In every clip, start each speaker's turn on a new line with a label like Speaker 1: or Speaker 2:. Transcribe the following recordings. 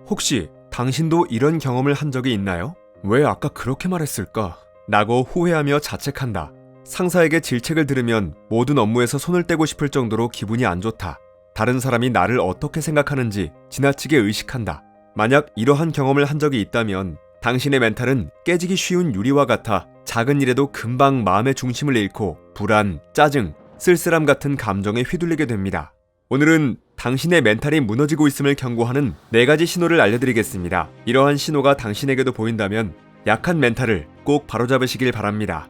Speaker 1: 혹시 당신도 이런 경험을 한 적이 있나요? 왜 아까 그렇게 말했을까? 라고 후회하며 자책한다. 상사에게 질책을 들으면 모든 업무에서 손을 떼고 싶을 정도로 기분이 안 좋다. 다른 사람이 나를 어떻게 생각하는지 지나치게 의식한다. 만약 이러한 경험을 한 적이 있다면 당신의 멘탈은 깨지기 쉬운 유리와 같아 작은 일에도 금방 마음의 중심을 잃고 불안, 짜증, 쓸쓸함 같은 감정에 휘둘리게 됩니다. 오늘은 당신의 멘탈이 무너지고 있음을 경고하는 4가지 신호를 알려드리겠습니다. 이러한 신호가 당신에게도 보인다면 약한 멘탈을 꼭 바로잡으시길 바랍니다.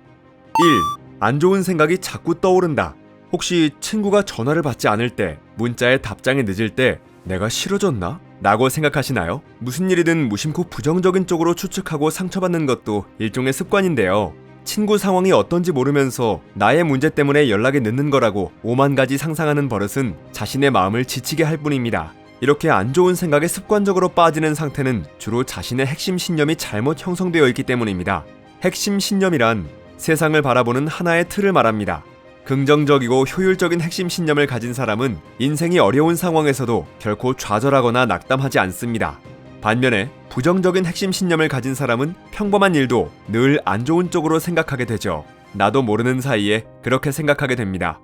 Speaker 1: 1. 안 좋은 생각이 자꾸 떠오른다. 혹시 친구가 전화를 받지 않을 때, 문자에 답장이 늦을 때 내가 싫어졌나? 라고 생각하시나요? 무슨 일이든 무심코 부정적인 쪽으로 추측하고 상처받는 것도 일종의 습관인데요. 친구 상황이 어떤지 모르면서 나의 문제 때문에 연락이 늦는 거라고 5만 가지 상상하는 버릇은 자신의 마음을 지치게 할 뿐입니다. 이렇게 안 좋은 생각에 습관적으로 빠지는 상태는 주로 자신의 핵심 신념이 잘못 형성되어 있기 때문입니다. 핵심 신념이란 세상을 바라보는 하나의 틀을 말합니다. 긍정적이고 효율적인 핵심 신념을 가진 사람은 인생이 어려운 상황에서도 결코 좌절하거나 낙담하지 않습니다. 반면에 부정적인 핵심 신념을 가진 사람은 평범한 일도 늘 안 좋은 쪽으로 생각하게 되죠. 나도 모르는 사이에 그렇게 생각하게 됩니다.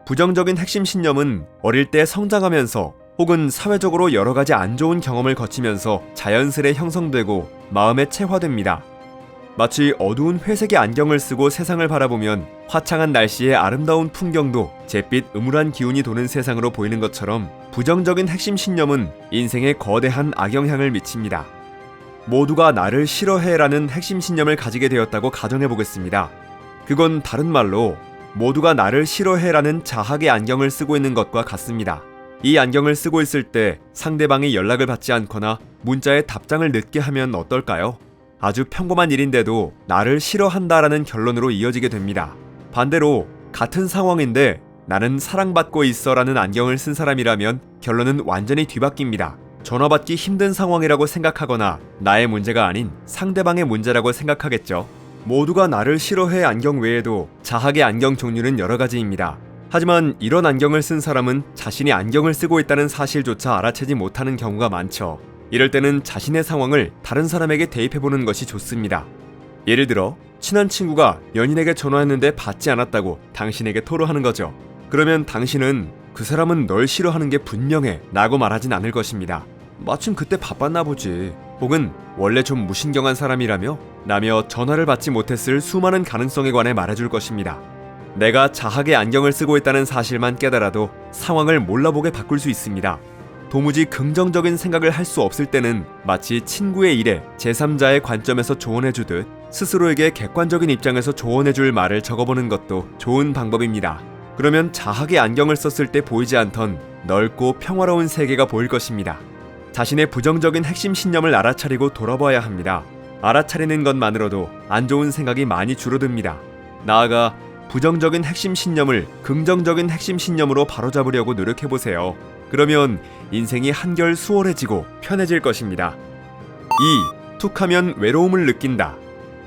Speaker 1: 부정적인 핵심 신념은 어릴 때 성장하면서 혹은 사회적으로 여러 가지 안 좋은 경험을 거치면서 자연스레 형성되고 마음에 체화됩니다. 마치 어두운 회색의 안경을 쓰고 세상을 바라보면 화창한 날씨의 아름다운 풍경도 잿빛 음울한 기운이 도는 세상으로 보이는 것처럼 부정적인 핵심 신념은 인생에 거대한 악영향을 미칩니다. 모두가 나를 싫어해라는 핵심 신념을 가지게 되었다고 가정해보겠습니다. 그건 다른 말로 모두가 나를 싫어해라는 자학의 안경을 쓰고 있는 것과 같습니다. 이 안경을 쓰고 있을 때 상대방이 연락을 받지 않거나 문자에 답장을 늦게 하면 어떨까요? 아주 평범한 일인데도 나를 싫어한다라는 결론으로 이어지게 됩니다. 반대로 같은 상황인데 나는 사랑받고 있어라는 안경을 쓴 사람이라면 결론은 완전히 뒤바뀝니다. 전화받기 힘든 상황이라고 생각하거나 나의 문제가 아닌 상대방의 문제라고 생각하겠죠. 모두가 나를 싫어해 안경 외에도 자학의 안경 종류는 여러 가지입니다. 하지만 이런 안경을 쓴 사람은 자신이 안경을 쓰고 있다는 사실조차 알아채지 못하는 경우가 많죠. 이럴 때는 자신의 상황을 다른 사람에게 대입해보는 것이 좋습니다. 예를 들어 친한 친구가 연인에게 전화했는데 받지 않았다고 당신에게 토로하는 거죠. 그러면 당신은 그 사람은 널 싫어하는 게 분명해 라고 말하진 않을 것입니다. 마침 그때 바빴나 보지. 혹은 원래 좀 무신경한 사람이라며 전화를 받지 못했을 수많은 가능성에 관해 말해줄 것입니다. 내가 자학의 안경을 쓰고 있다는 사실만 깨달아도 상황을 몰라보게 바꿀 수 있습니다. 도무지 긍정적인 생각을 할 수 없을 때는 마치 친구의 일에 제3자의 관점에서 조언해주듯 스스로에게 객관적인 입장에서 조언해줄 말을 적어보는 것도 좋은 방법입니다. 그러면 자학의 안경을 썼을 때 보이지 않던 넓고 평화로운 세계가 보일 것입니다. 자신의 부정적인 핵심 신념을 알아차리고 돌아봐야 합니다. 알아차리는 것만으로도 안 좋은 생각이 많이 줄어듭니다. 나아가 부정적인 핵심 신념을 긍정적인 핵심 신념으로 바로잡으려고 노력해보세요. 그러면 인생이 한결 수월해지고 편해질 것입니다. 2. 툭하면 외로움을 느낀다.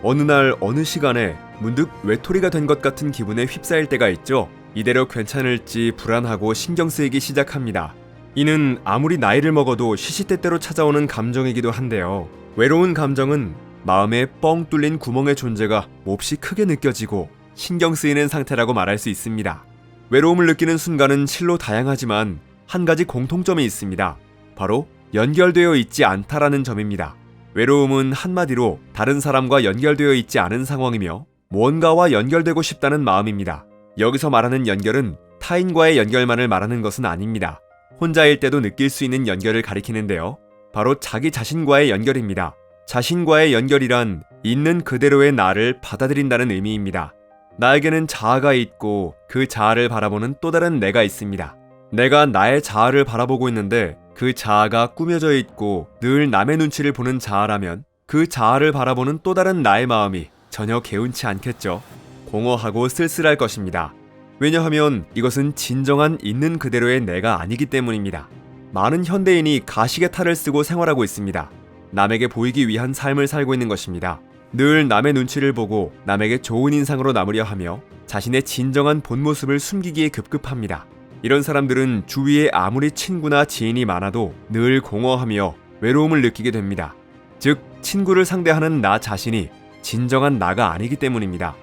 Speaker 1: 어느 날 어느 시간에 문득 외톨이가 된 것 같은 기분에 휩싸일 때가 있죠. 이대로 괜찮을지 불안하고 신경 쓰이기 시작합니다. 이는 아무리 나이를 먹어도 시시때때로 찾아오는 감정이기도 한데요. 외로운 감정은 마음에 뻥 뚫린 구멍의 존재가 몹시 크게 느껴지고 신경 쓰이는 상태라고 말할 수 있습니다. 외로움을 느끼는 순간은 실로 다양하지만 한 가지 공통점이 있습니다. 바로 연결되어 있지 않다라는 점입니다. 외로움은 한마디로 다른 사람과 연결되어 있지 않은 상황이며 무언가와 연결되고 싶다는 마음입니다. 여기서 말하는 연결은 타인과의 연결만을 말하는 것은 아닙니다. 혼자일 때도 느낄 수 있는 연결을 가리키는데요. 바로 자기 자신과의 연결입니다. 자신과의 연결이란 있는 그대로의 나를 받아들인다는 의미입니다. 나에게는 자아가 있고 그 자아를 바라보는 또 다른 내가 있습니다. 내가 나의 자아를 바라보고 있는데 그 자아가 꾸며져 있고 늘 남의 눈치를 보는 자아라면 그 자아를 바라보는 또 다른 나의 마음이 전혀 개운치 않겠죠. 공허하고 쓸쓸할 것입니다. 왜냐하면 이것은 진정한 있는 그대로의 내가 아니기 때문입니다. 많은 현대인이 가식의 탈을 쓰고 생활하고 있습니다. 남에게 보이기 위한 삶을 살고 있는 것입니다. 늘 남의 눈치를 보고 남에게 좋은 인상으로 남으려 하며 자신의 진정한 본 모습을 숨기기에 급급합니다. 이런 사람들은 주위에 아무리 친구나 지인이 많아도 늘 공허하며 외로움을 느끼게 됩니다. 즉, 친구를 상대하는 나 자신이 진정한 나가 아니기 때문입니다.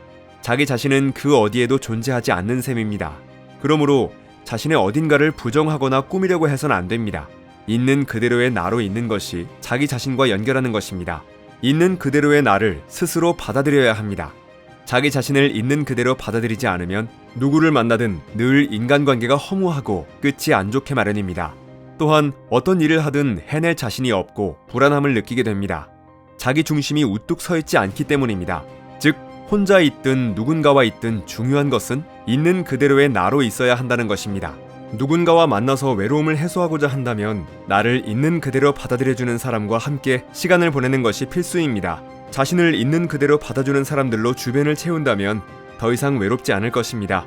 Speaker 1: 자기 자신은 그 어디에도 존재하지 않는 셈입니다. 그러므로 자신의 어딘가를 부정하거나 꾸미려고 해선 안 됩니다. 있는 그대로의 나로 있는 것이 자기 자신과 연결하는 것입니다. 있는 그대로의 나를 스스로 받아들여야 합니다. 자기 자신을 있는 그대로 받아들이지 않으면 누구를 만나든 늘 인간관계가 허무하고 끝이 안 좋게 마련입니다. 또한 어떤 일을 하든 해낼 자신이 없고 불안함을 느끼게 됩니다. 자기 중심이 우뚝 서 있지 않기 때문입니다. 즉, 혼자 있든 누군가와 있든 중요한 것은 있는 그대로의 나로 있어야 한다는 것입니다. 누군가와 만나서 외로움을 해소하고자 한다면 나를 있는 그대로 받아들여주는 사람과 함께 시간을 보내는 것이 필수입니다. 자신을 있는 그대로 받아주는 사람들로 주변을 채운다면 더 이상 외롭지 않을 것입니다.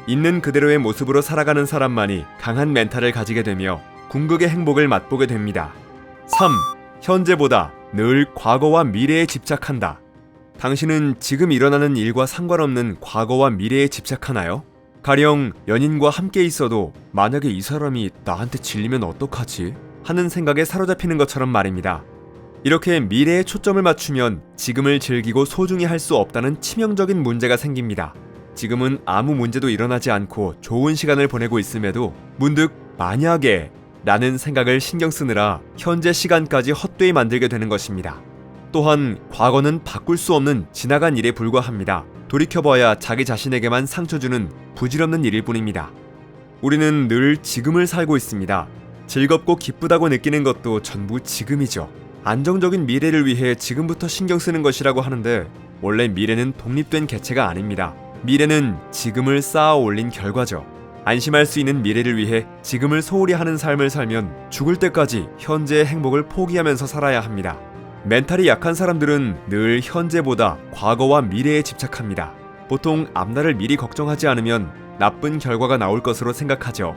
Speaker 1: 있는 그대로의 모습으로 살아가는 사람만이 강한 멘탈을 가지게 되며 궁극의 행복을 맛보게 됩니다. 3. 현재보다 늘 과거와 미래에 집착한다. 당신은 지금 일어나는 일과 상관없는 과거와 미래에 집착하나요? 가령 연인과 함께 있어도 만약에 이 사람이 나한테 질리면 어떡하지? 하는 생각에 사로잡히는 것처럼 말입니다. 이렇게 미래에 초점을 맞추면 지금을 즐기고 소중히 할 수 없다는 치명적인 문제가 생깁니다. 지금은 아무 문제도 일어나지 않고 좋은 시간을 보내고 있음에도 문득 만약에 라는 생각을 신경 쓰느라 현재 시간까지 헛되이 만들게 되는 것입니다. 또한 과거는 바꿀 수 없는 지나간 일에 불과합니다. 돌이켜봐야 자기 자신에게만 상처 주는 부질없는 일일 뿐입니다. 우리는 늘 지금을 살고 있습니다. 즐겁고 기쁘다고 느끼는 것도 전부 지금이죠. 안정적인 미래를 위해 지금부터 신경 쓰는 것이라고 하는데 원래 미래는 독립된 개체가 아닙니다. 미래는 지금을 쌓아 올린 결과죠. 안심할 수 있는 미래를 위해 지금을 소홀히 하는 삶을 살면 죽을 때까지 현재의 행복을 포기하면서 살아야 합니다. 멘탈이 약한 사람들은 늘 현재보다 과거와 미래에 집착합니다. 보통 앞날을 미리 걱정하지 않으면 나쁜 결과가 나올 것으로 생각하죠.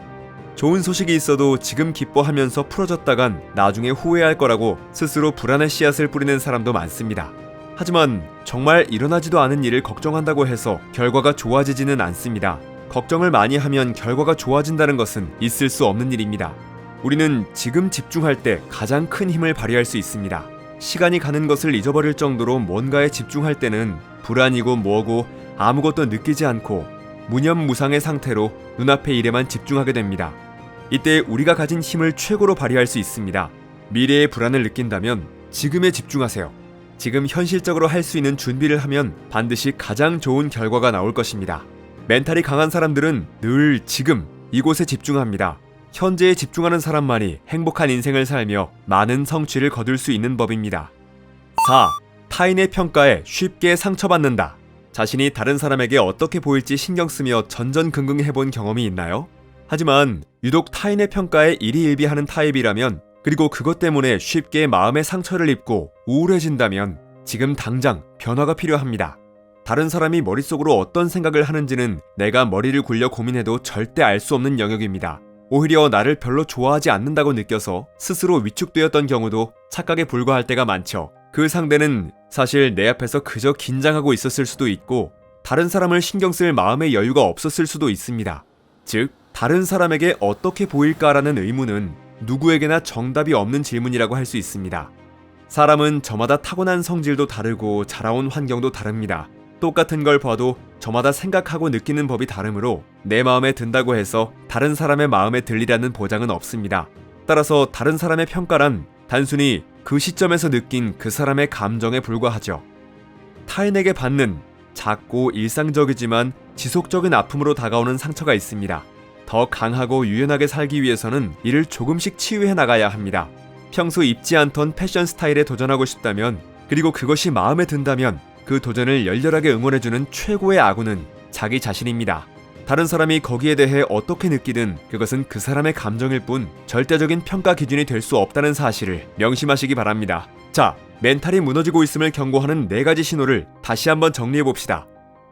Speaker 1: 좋은 소식이 있어도 지금 기뻐하면서 풀어졌다간 나중에 후회할 거라고 스스로 불안의 씨앗을 뿌리는 사람도 많습니다. 하지만 정말 일어나지도 않은 일을 걱정한다고 해서 결과가 좋아지지는 않습니다. 걱정을 많이 하면 결과가 좋아진다는 것은 있을 수 없는 일입니다. 우리는 지금 집중할 때 가장 큰 힘을 발휘할 수 있습니다. 시간이 가는 것을 잊어버릴 정도로 뭔가에 집중할 때는 불안이고 뭐고 아무것도 느끼지 않고 무념무상의 상태로 눈앞의 일에만 집중하게 됩니다. 이때 우리가 가진 힘을 최고로 발휘할 수 있습니다. 미래의 불안을 느낀다면 지금에 집중하세요. 지금 현실적으로 할 수 있는 준비를 하면 반드시 가장 좋은 결과가 나올 것입니다. 멘탈이 강한 사람들은 늘 지금 이곳에 집중합니다. 현재에 집중하는 사람만이 행복한 인생을 살며 많은 성취를 거둘 수 있는 법입니다. 4. 타인의 평가에 쉽게 상처받는다. 자신이 다른 사람에게 어떻게 보일지 신경 쓰며 전전긍긍해본 경험이 있나요? 하지만 유독 타인의 평가에 일희일비하는 타입이라면, 그리고 그것 때문에 쉽게 마음의 상처를 입고 우울해진다면 지금 당장 변화가 필요합니다. 다른 사람이 머릿속으로 어떤 생각을 하는지는 내가 머리를 굴려 고민해도 절대 알 수 없는 영역입니다. 오히려 나를 별로 좋아하지 않는다고 느껴서 스스로 위축되었던 경우도 착각에 불과할 때가 많죠. 그 상대는 사실 내 앞에서 그저 긴장하고 있었을 수도 있고 다른 사람을 신경 쓸 마음의 여유가 없었을 수도 있습니다. 즉, 다른 사람에게 어떻게 보일까라는 의문은 누구에게나 정답이 없는 질문이라고 할 수 있습니다. 사람은 저마다 타고난 성질도 다르고 자라온 환경도 다릅니다. 똑같은 걸 봐도 저마다 생각하고 느끼는 법이 다르므로 내 마음에 든다고 해서 다른 사람의 마음에 들리라는 보장은 없습니다. 따라서 다른 사람의 평가란 단순히 그 시점에서 느낀 그 사람의 감정에 불과하죠. 타인에게 받는 작고 일상적이지만 지속적인 아픔으로 다가오는 상처가 있습니다. 더 강하고 유연하게 살기 위해서는 이를 조금씩 치유해 나가야 합니다. 평소 입지 않던 패션 스타일에 도전하고 싶다면, 그리고 그것이 마음에 든다면 그 도전을 열렬하게 응원해주는 최고의 아군은 자기 자신입니다. 다른 사람이 거기에 대해 어떻게 느끼든 그것은 그 사람의 감정일 뿐 절대적인 평가 기준이 될 수 없다는 사실을 명심하시기 바랍니다. 자, 멘탈이 무너지고 있음을 경고하는 4가지 신호를 다시 한번 정리해봅시다.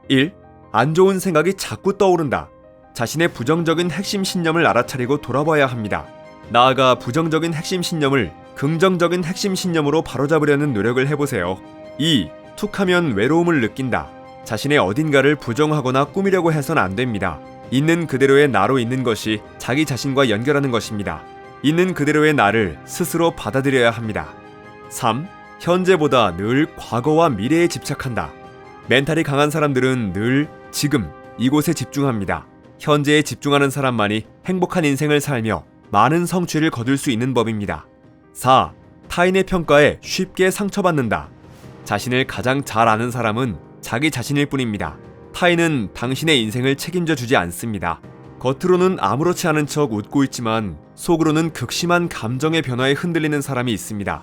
Speaker 1: 1. 안 좋은 생각이 자꾸 떠오른다. 자신의 부정적인 핵심 신념을 알아차리고 돌아봐야 합니다. 나아가 부정적인 핵심 신념을 긍정적인 핵심 신념으로 바로잡으려는 노력을 해보세요. 2. 툭하면 외로움을 느낀다. 자신의 어딘가를 부정하거나 꾸미려고 해선 안 됩니다. 있는 그대로의 나로 있는 것이 자기 자신과 연결하는 것입니다. 있는 그대로의 나를 스스로 받아들여야 합니다. 3. 현재보다 늘 과거와 미래에 집착한다. 멘탈이 강한 사람들은 늘 지금, 이곳에 집중합니다. 현재에 집중하는 사람만이 행복한 인생을 살며 많은 성취를 거둘 수 있는 법입니다. 4. 타인의 평가에 쉽게 상처받는다. 자신을 가장 잘 아는 사람은 자기 자신일 뿐입니다. 타인은 당신의 인생을 책임져 주지 않습니다. 겉으로는 아무렇지 않은 척 웃고 있지만 속으로는 극심한 감정의 변화에 흔들리는 사람이 있습니다.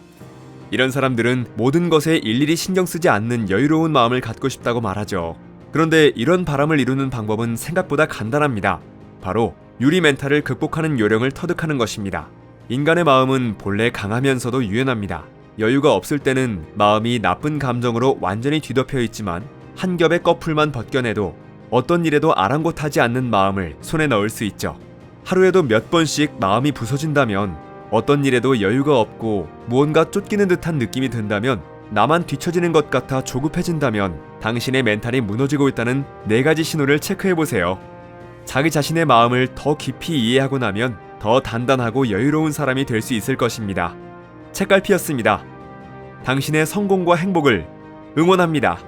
Speaker 1: 이런 사람들은 모든 것에 일일이 신경 쓰지 않는 여유로운 마음을 갖고 싶다고 말하죠. 그런데 이런 바람을 이루는 방법은 생각보다 간단합니다. 바로 유리 멘탈을 극복하는 요령을 터득하는 것입니다. 인간의 마음은 본래 강하면서도 유연합니다. 여유가 없을 때는 마음이 나쁜 감정으로 완전히 뒤덮여 있지만 한 겹의 꺼풀만 벗겨내도 어떤 일에도 아랑곳하지 않는 마음을 손에 넣을 수 있죠. 하루에도 몇 번씩 마음이 부서진다면, 어떤 일에도 여유가 없고 무언가 쫓기는 듯한 느낌이 든다면, 나만 뒤처지는 것 같아 조급해진다면 당신의 멘탈이 무너지고 있다는 4가지 신호를 체크해보세요. 자기 자신의 마음을 더 깊이 이해하고 나면 더 단단하고 여유로운 사람이 될 수 있을 것입니다. 책갈피였습니다. 당신의 성공과 행복을 응원합니다.